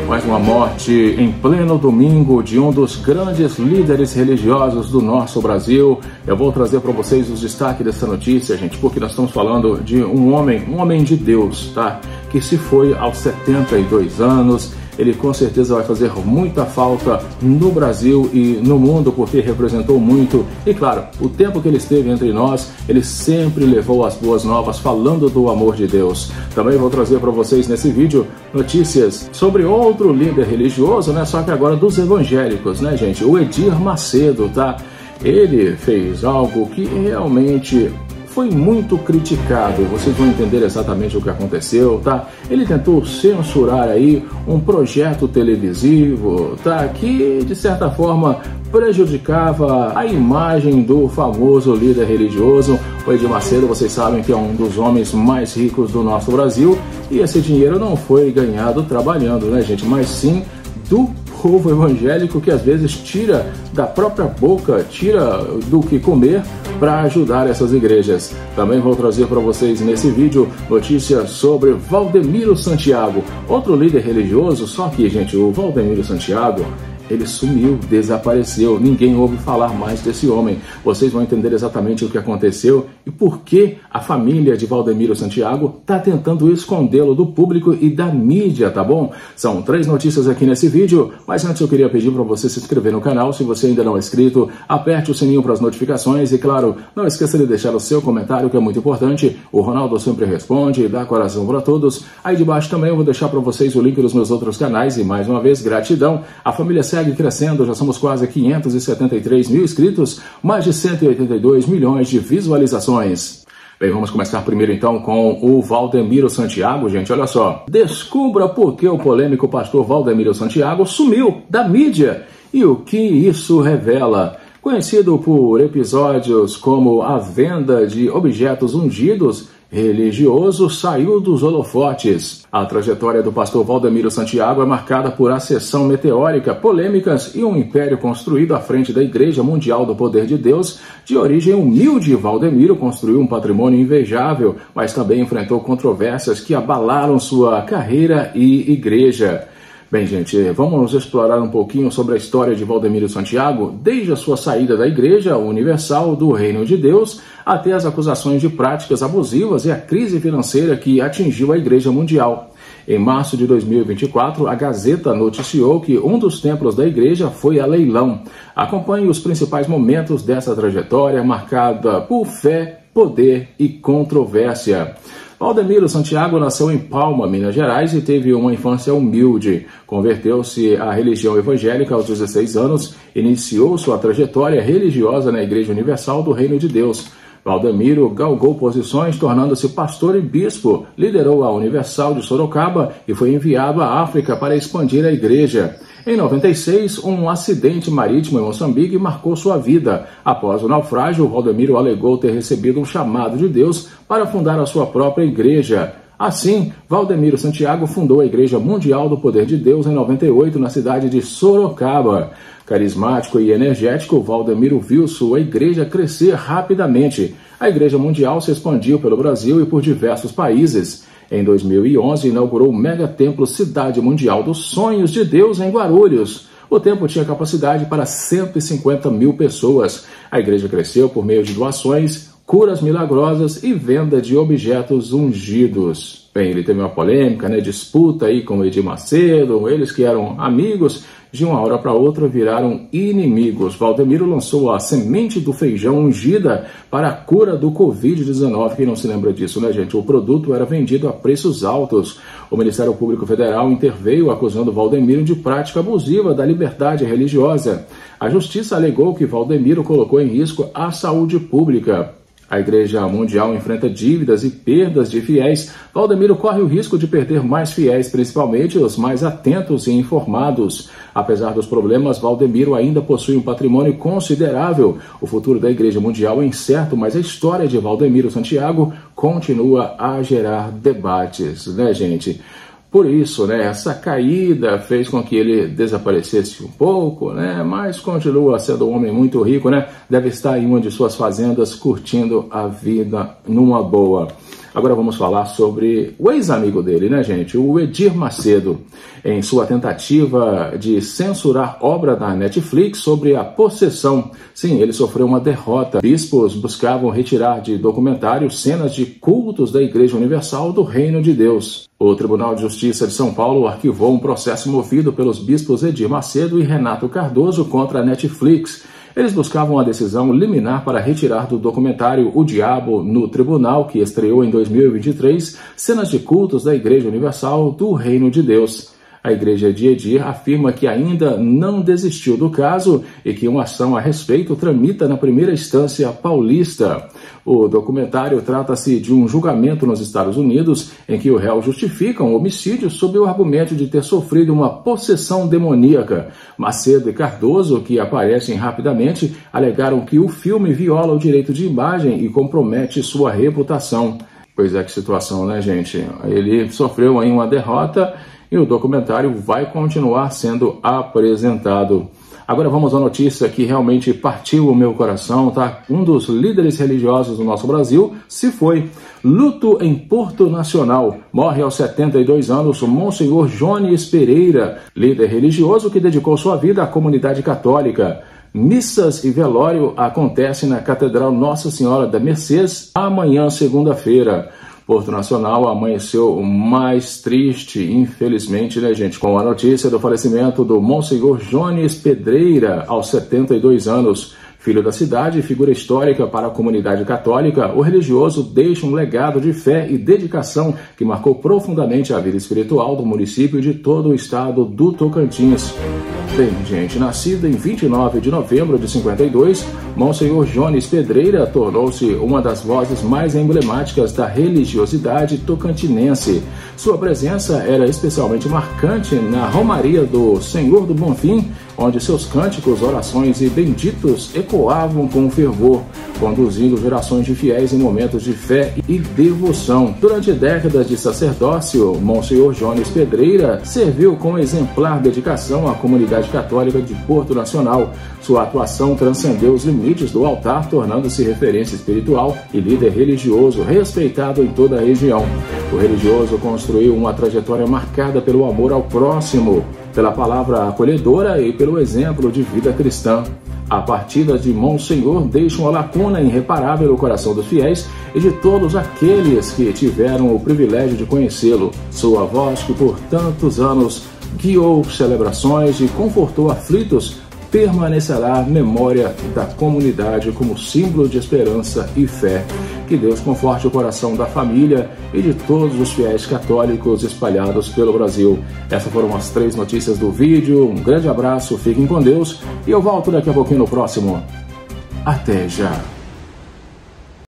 Mais uma morte em pleno domingo de um dos grandes líderes religiosos do nosso Brasil. Eu vou trazer para vocês os destaques dessa notícia, gente, porque nós estamos falando de um homem de Deus, tá? Que se foi aos 72 anos. Ele com certeza vai fazer muita falta no Brasil e no mundo, porque representou muito. E claro, o tempo que ele esteve entre nós, ele sempre levou as boas novas, falando do amor de Deus. Também vou trazer para vocês nesse vídeo notícias sobre outro líder religioso, né? Só que agora dos evangélicos, né, gente? O Edir Macedo, tá? Ele fez algo que realmente foi muito criticado, vocês vão entender exatamente o que aconteceu, tá? Ele tentou censurar aí um projeto televisivo, tá? Que, de certa forma, prejudicava a imagem do famoso líder religioso. O Edir Macedo, vocês sabem que é um dos homens mais ricos do nosso Brasil, e esse dinheiro não foi ganhado trabalhando, né, gente? Mas sim do povo evangélico, que às vezes tira da própria boca, tira do que comer para ajudar essas igrejas. Também vou trazer para vocês nesse vídeo notícias sobre Valdemiro Santiago, outro líder religioso, só que, gente, o Valdemiro Santiago, ele sumiu, desapareceu, ninguém ouve falar mais desse homem. Vocês vão entender exatamente o que aconteceu e por que a família de Valdemiro Santiago está tentando escondê-lo do público e da mídia, tá bom? São 3 notícias aqui nesse vídeo, mas antes eu queria pedir para você se inscrever no canal. Se você ainda não é inscrito, aperte o sininho para as notificações e, claro, não esqueça de deixar o seu comentário, que é muito importante. O Ronaldo sempre responde e dá coração para todos. Aí debaixo também eu vou deixar para vocês o link dos meus outros canais e, mais uma vez, gratidão. A família segue crescendo, já somos quase 573 mil inscritos, mais de 182 milhões de visualizações. Bem, vamos começar primeiro então com o Valdemiro Santiago, gente, olha só. Descubra por que o polêmico pastor Valdemiro Santiago sumiu da mídia e o que isso revela. Conhecido por episódios como a venda de objetos ungidos, religioso saiu dos holofotes. A trajetória do pastor Valdemiro Santiago é marcada por ascensão meteórica, polêmicas e um império construído à frente da Igreja Mundial do Poder de Deus. De origem humilde, Valdemiro construiu um patrimônio invejável, mas também enfrentou controvérsias que abalaram sua carreira e igreja. Bem, gente, vamos explorar um pouquinho sobre a história de Valdemiro Santiago, desde a sua saída da Igreja Universal do Reino de Deus até as acusações de práticas abusivas e a crise financeira que atingiu a Igreja Mundial. Em março de 2024, a Gazeta noticiou que um dos templos da igreja foi a leilão. Acompanhe os principais momentos dessa trajetória marcada por fé, poder e controvérsia. Valdemiro Santiago nasceu em Palma, Minas Gerais, e teve uma infância humilde. Converteu-se à religião evangélica aos 16 anos, iniciou sua trajetória religiosa na Igreja Universal do Reino de Deus. Valdemiro galgou posições, tornando-se pastor e bispo, liderou a Universal de Sorocaba e foi enviado à África para expandir a igreja. Em 96, um acidente marítimo em Moçambique marcou sua vida. Após o naufrágio, Valdemiro alegou ter recebido um chamado de Deus para fundar a sua própria igreja. Assim, Valdemiro Santiago fundou a Igreja Mundial do Poder de Deus em 98, na cidade de Sorocaba. Carismático e energético, Valdemiro viu sua igreja crescer rapidamente. A Igreja Mundial se expandiu pelo Brasil e por diversos países. Em 2011, inaugurou o megatemplo Cidade Mundial dos Sonhos de Deus em Guarulhos. O templo tinha capacidade para 150 mil pessoas. A igreja cresceu por meio de doações, curas milagrosas e venda de objetos ungidos. Bem, ele teve uma polêmica, né, disputa aí com o Edir Macedo, eles que eram amigos, de uma hora para outra viraram inimigos. Valdemiro lançou a semente do feijão ungida para a cura do Covid-19. Quem não se lembra disso, né, gente? O produto era vendido a preços altos. O Ministério Público Federal interveio acusando Valdemiro de prática abusiva da liberdade religiosa. A Justiça alegou que Valdemiro colocou em risco a saúde pública. A Igreja Mundial enfrenta dívidas e perdas de fiéis. Valdemiro corre o risco de perder mais fiéis, principalmente os mais atentos e informados. Apesar dos problemas, Valdemiro ainda possui um patrimônio considerável. O futuro da Igreja Mundial é incerto, mas a história de Valdemiro Santiago continua a gerar debates, né, gente? por isso, né, essa caída fez com que ele desaparecesse um pouco, né, mas continua sendo um homem muito rico, né, deve estar em uma de suas fazendas curtindo a vida numa boa. Agora vamos falar sobre o ex-amigo dele, né, gente? O Edir Macedo, em sua tentativa de censurar obra da Netflix sobre a possessão. Sim, ele sofreu uma derrota. Bispos buscavam retirar de documentário cenas de cultos da Igreja Universal do Reino de Deus. O Tribunal de Justiça de São Paulo arquivou um processo movido pelos bispos Edir Macedo e Renato Cardoso contra a Netflix. Eles buscavam a decisão liminar para retirar do documentário O Diabo no Tribunal, que estreou em 2023, cenas de cultos da Igreja Universal do Reino de Deus. A Igreja de Edir afirma que ainda não desistiu do caso e que uma ação a respeito tramita na primeira instância paulista. O documentário trata-se de um julgamento nos Estados Unidos em que o réu justifica um homicídio sob o argumento de ter sofrido uma possessão demoníaca. Macedo e Cardoso, que aparecem rapidamente, alegaram que o filme viola o direito de imagem e compromete sua reputação. Pois é, que situação, né, gente? Ele sofreu aí uma derrota e o documentário vai continuar sendo apresentado. Agora vamos à notícia que realmente partiu o meu coração, tá? Um dos líderes religiosos do nosso Brasil se foi. Luto em Porto Nacional. Morre aos 72 anos o Monsenhor Jones Pereira, líder religioso que dedicou sua vida à comunidade católica. Missas e velório acontecem na Catedral Nossa Senhora da Mercês amanhã, segunda-feira. Porto Nacional amanheceu mais triste, infelizmente, né, gente, com a notícia do falecimento do Monsenhor Jones Pedreira, aos 72 anos. Filho da cidade e figura histórica para a comunidade católica, o religioso deixa um legado de fé e dedicação que marcou profundamente a vida espiritual do município e de todo o estado do Tocantins. Bem, gente, nascido em 29 de novembro de 52, Monsenhor Jones Pedreira tornou-se uma das vozes mais emblemáticas da religiosidade tocantinense. Sua presença era especialmente marcante na Romaria do Senhor do Bonfim, onde seus cânticos, orações e benditos ecoavam com fervor, conduzindo gerações de fiéis em momentos de fé e devoção. Durante décadas de sacerdócio, Monsenhor Jones Pedreira serviu com exemplar dedicação à comunidade católica de Porto Nacional. Sua atuação transcendeu os limites do altar, tornando-se referência espiritual e líder religioso respeitado em toda a região. O religioso construiu uma trajetória marcada pelo amor ao próximo, pela palavra acolhedora e pelo exemplo de vida cristã. A partida de Monsenhor deixa uma lacuna irreparável no coração dos fiéis e de todos aqueles que tiveram o privilégio de conhecê-lo. Sua voz, que por tantos anos guiou celebrações e confortou aflitos, permanecerá na memória da comunidade como símbolo de esperança e fé. Que Deus conforte o coração da família e de todos os fiéis católicos espalhados pelo Brasil. Essas foram as 3 notícias do vídeo. Um grande abraço, fiquem com Deus e eu volto daqui a pouquinho no próximo. Até já!